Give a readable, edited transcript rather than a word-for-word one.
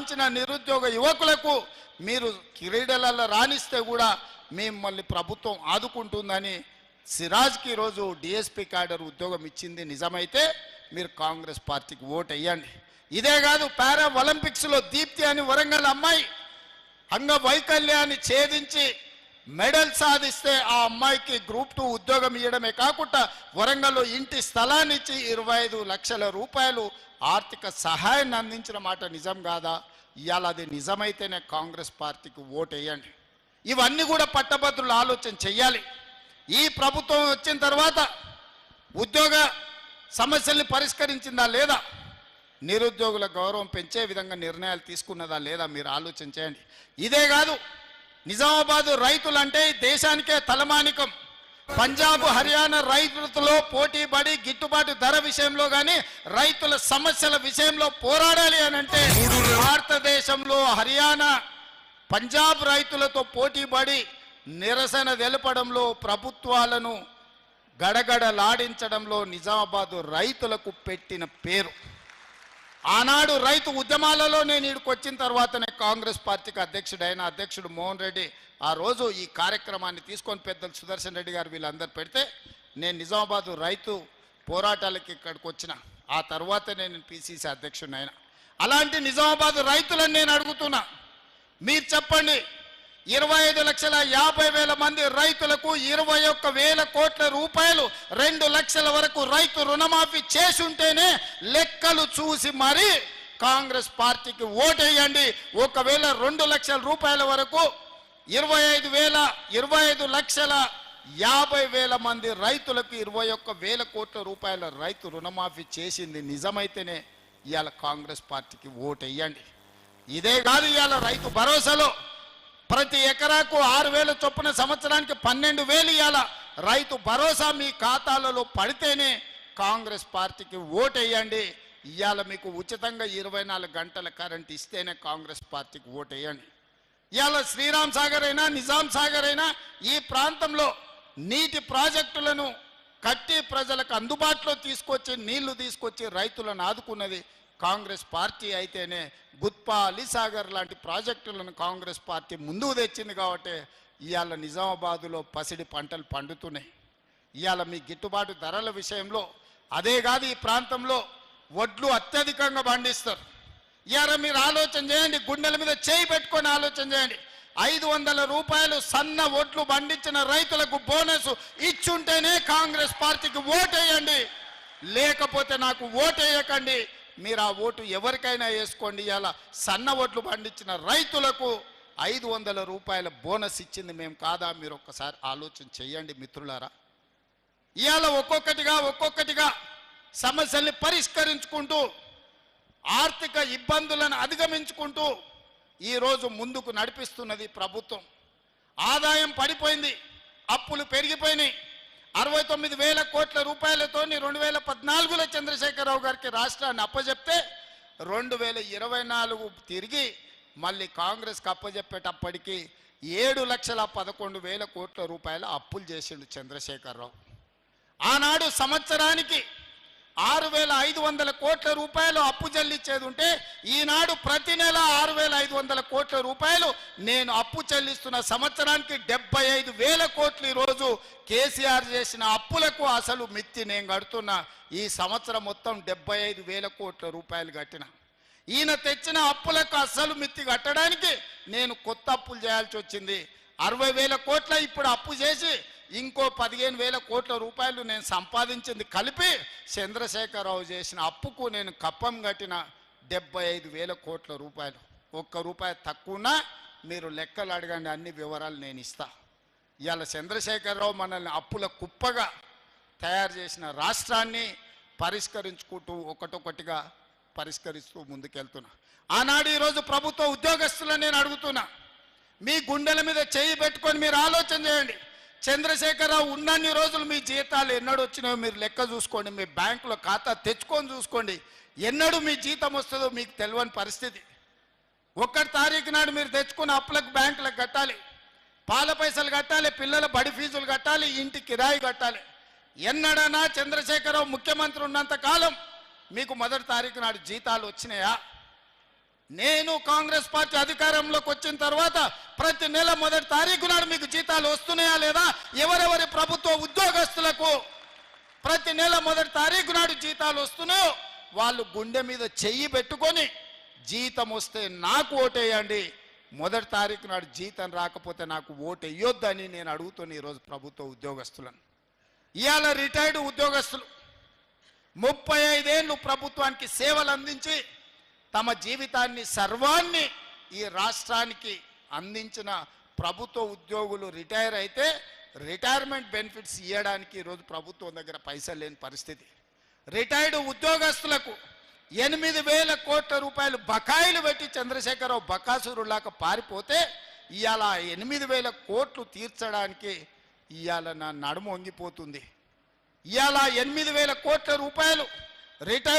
సాధించిన నిరుద్యోగ యువకులకు మీరు క్రీడలలో రాణిస్తే కూడా మిమ్మల్ని ప్రభుత్వం ఆదుకుంటుందని సిరాజ్కి ఈరోజు డిఎస్పీ క్యాడర్ ఉద్యోగం ఇచ్చింది నిజమైతే మీరు కాంగ్రెస్ పార్టీకి ఓటు వేయండి. ఇదే కాదు, పారా ఒలింపిక్స్లో దీప్తి అని వరంగల్ అమ్మాయి అంగవైకల్యాన్ని ఛేదించి మెడల్ సాధిస్తే ఆ అమ్మాయికి గ్రూప్ 2 ఉద్యోగం ఇవ్వడమే కాకుండా వరంగల్లో ఇంటి స్థలాన్ని ఇచ్చి 25 లక్షల రూపాయలు ఆర్థిక సహాయాన్ని అందించిన మాట నిజం కాదా? ఇవాళ అది నిజమైతేనే కాంగ్రెస్ పార్టీకి ఓటు వేయండి. ఇవన్నీ కూడా పట్టభద్రులు ఆలోచన చెయ్యాలి. ఈ ప్రభుత్వం వచ్చిన తర్వాత ఉద్యోగ సమస్యల్ని పరిష్కరించిందా లేదా, నిరుద్యోగుల గౌరవం పెంచే విధంగా నిర్ణయాలు తీసుకున్నదా లేదా మీరు ఆలోచన చేయండి. ఇదే కాదు, నిజామాబాద్ రైతులంటే దేశానికే తలమానికం. పంజాబ్ హర్యానా రైతులతో పోటీ పడి గిట్టుబాటు ధర విషయంలో కానీ రైతుల సమస్యల విషయంలో పోరాడాలి అని అంటే భారతదేశంలో హర్యానా పంజాబ్ రైతులతో పోటీ పడి నిరసన తెలపడంలో ప్రభుత్వాలను గడగడలాడించడంలో నిజామాబాద్ రైతులకు పెట్టిన పేరు. ఆనాడు రైతు ఉద్యమాలలో నేను ఇక్కడికి వచ్చిన తర్వాతనే కాంగ్రెస్ పార్టీకి అధ్యక్షుడు మోహన్ రెడ్డి ఆ రోజు ఈ కార్యక్రమాన్ని తీసుకొని పెద్దలు సుదర్శన్ రెడ్డి గారు వీళ్ళందరూ పెడితే నేను నిజామాబాద్ రైతు పోరాటాలకి ఇక్కడికి వచ్చిన. ఆ తర్వాతే నేను పిసిసి అధ్యక్షుడిని అయినా. అలాంటి నిజామాబాద్ రైతులను నేను అడుగుతున్నా, మీరు చెప్పండి, 25,50,000 మంది రైతులకు 21,000 కోట్ల రూపాయలు 2 లక్షల వరకు రైతు రుణమాఫీ చేసి ఉంటేనే లెక్కలు చూసి మరి కాంగ్రెస్ పార్టీకి ఓటేయండి. ఒకవేళ 2 లక్షల రూపాయల వరకు 25,50,000 మంది రైతులకు 21,000 కోట్ల రూపాయల రైతు రుణమాఫీ చేసింది నిజమైతేనే ఇవాళ కాంగ్రెస్ పార్టీకి ఓటేయండి. ఇదే కాదు, ఇవాళ రైతు భరోసాలో ప్రతి ఎకరాకు 6,000 చొప్పున సంవత్సరానికి 12,000 ఇవాళ రైతు భరోసా మీ ఖాతాలలో పడితేనే కాంగ్రెస్ పార్టీకి ఓటేయండి. ఇవాళ మీకు ఉచితంగా 24 గంటల కరెంట్ ఇస్తేనే కాంగ్రెస్ పార్టీకి ఓటేయండి. ఇవాళ శ్రీరామ్ సాగర్ అయినా నిజాం సాగర్ అయినా ఈ ప్రాంతంలో నీటి ప్రాజెక్టులను కట్టి ప్రజలకు అందుబాటులో తీసుకొచ్చి నీళ్లు తీసుకొచ్చి రైతులను ఆదుకున్నది కాంగ్రెస్ పార్టీ అయితేనే గుత్పా అలీసాగర్ లాంటి ప్రాజెక్టులను కాంగ్రెస్ పార్టీ ముందుకు తెచ్చింది కాబట్టి ఇవాళ నిజామాబాదులో పసిడి పంటలు పండుతున్నాయి. ఇవాళ మీ గిట్టుబాటు ధరల విషయంలో అదే కాదు, ఈ ప్రాంతంలో వడ్లు అత్యధికంగా పండిస్తారు. ఇవాళ మీరు ఆలోచన చేయండి, గుండెల మీద చేయి పెట్టుకొని ఆలోచన చేయండి. 500 రూపాయలు సన్న వడ్లు పండించిన రైతులకు బోనస్ ఇచ్చుంటేనే కాంగ్రెస్ పార్టీకి ఓటేయండి, లేకపోతే నాకు ఓటేయకండి. మీరు ఆ ఓటు ఎవరికైనా వేసుకోండి. ఇలా సన్న వడ్లు పండించిన రైతులకు 500 రూపాయల బోనస్ ఇచ్చింది మేము కాదా? మీరు ఒక్కసారి ఆలోచన చేయండి మిత్రులారా. ఇవాళ ఒక్కొక్కటిగా సమస్యల్ని పరిష్కరించుకుంటూ ఆర్థిక ఇబ్బందులను అధిగమించుకుంటూ ఈరోజు ముందుకు నడిపిస్తున్నది ప్రభుత్వం. ఆదాయం పడిపోయింది, అప్పులు పెరిగిపోయినాయి. 69,000 కోట్ల రూపాయలతో 2014లో చంద్రశేఖరరావు గారికి రాష్ట్రాన్ని అప్పచెప్తే 2024 తిరిగి మళ్ళీ కాంగ్రెస్కి అప్పచెప్పేటప్పటికి 7,11,000 కోట్ల రూపాయల అప్పులు చేసిండు చంద్రశేఖరరావు. ఆనాడు సంవత్సరానికి 6,500 కోట్ల రూపాయలు అప్పు చెల్లించేది ఉంటే ఈనాడు ప్రతి నెల 6,500 కోట్ల రూపాయలు నేను అప్పు చెల్లిస్తున్న. సంవత్సరానికి 75,000 కోట్లు ఈరోజు కేసీఆర్ చేసిన అప్పులకు అసలు మిత్తి నేను కడుతున్నా. ఈ సంవత్సరం మొత్తం 75,000 కోట్ల రూపాయలు కట్టిన. ఈయన తెచ్చిన అప్పులకు అసలు మిత్తి కట్టడానికి నేను కొత్త అప్పులు చేయాల్సి వచ్చింది. 60,000 కోట్ల ఇప్పుడు అప్పు చేసి ఇంకో 15,000 కోట్ల రూపాయలు నేను సంపాదించింది కలిపి చంద్రశేఖరరావు చేసిన అప్పుకు నేను కప్పం కట్టిన 75,000 కోట్ల రూపాయలు. ఒక్క రూపాయి తక్కువనా మీరు లెక్కలు అడగండి, అన్ని వివరాలు నేను ఇస్తా. ఇవాళ చంద్రశేఖరరావు మనల్ని అప్పుల కుప్పగా తయారు చేసిన రాష్ట్రాన్ని పరిష్కరించుకుంటూ ఒకటొకటిగా పరిష్కరిస్తూ ముందుకెళ్తున్నా. ఆనాడు ఈరోజు ప్రభుత్వ ఉద్యోగస్తులను నేను అడుగుతున్నా, మీ గుండెల మీద చేయి పెట్టుకొని మీరు ఆలోచన చేయండి. చంద్రశేఖరరావు ఉన్నన్ని రోజులు మీ జీతాలు ఎన్నడు వచ్చినాయో మీరు లెక్క చూసుకోండి. మీ బ్యాంకులో ఖాతా తెచ్చుకొని చూసుకోండి. ఎన్నడూ మీ జీతం వస్తుందో మీకు తెలియని పరిస్థితి. 1 తారీఖు నాడు మీరు తెచ్చుకున్న అప్పులకు బ్యాంకులకు కట్టాలి, పాల పైసలు కట్టాలి, పిల్లల బడి ఫీజులు కట్టాలి, ఇంటి కిరాయి కట్టాలి. ఎన్నడైనా చంద్రశేఖరరావు ముఖ్యమంత్రి ఉన్నంత కాలం మీకు 1 తారీఖు నాడు జీతాలు వచ్చినాయా? నేను కాంగ్రెస్ పార్టీ అధికారంలోకి వచ్చిన తర్వాత ప్రతి నెల మొదటి తారీఖు నాడు మీకు జీతాలు వస్తున్నాయా లేదా, ఎవరెవరి ప్రభుత్వ ఉద్యోగస్తులకు ప్రతి నెల మొదటి తారీఖు నాడు జీతాలు వస్తున్నాయో వాళ్ళు గుండె మీద చెయ్యి పెట్టుకొని జీతం వస్తే నాకు ఓటేయండి, మొదటి తారీఖు నాడు జీతం రాకపోతే నాకు ఓటు వేయొద్దని నేను అడుగుతున్నా ఈరోజు ప్రభుత్వ ఉద్యోగస్తులను. ఇవాళ రిటైర్డ్ ఉద్యోగస్తులు 35 ఏళ్ళు ప్రభుత్వానికి సేవలు అందించి తమ జీవితాన్ని సర్వాన్ని ఈ రాష్ట్రానికి అందించిన ప్రభుత్వ ఉద్యోగులు రిటైర్ అయితే రిటైర్మెంట్ బెనిఫిట్స్ ఇవ్వడానికి ఈరోజు ప్రభుత్వం దగ్గర పైసలు లేని పరిస్థితి. రిటైర్డ్ ఉద్యోగస్తులకు 8,000 కోట్ల రూపాయలు బకాయిలు పెట్టి చంద్రశేఖరరావు బకాసురులాగా పారిపోతే ఇవాళ 8,000 కోట్లు తీర్చడానికి ఇవాళ నా నడుము వంగిపోతుంది. ఇవాళ 8,000 కోట్ల రూపాయలు రిటైర్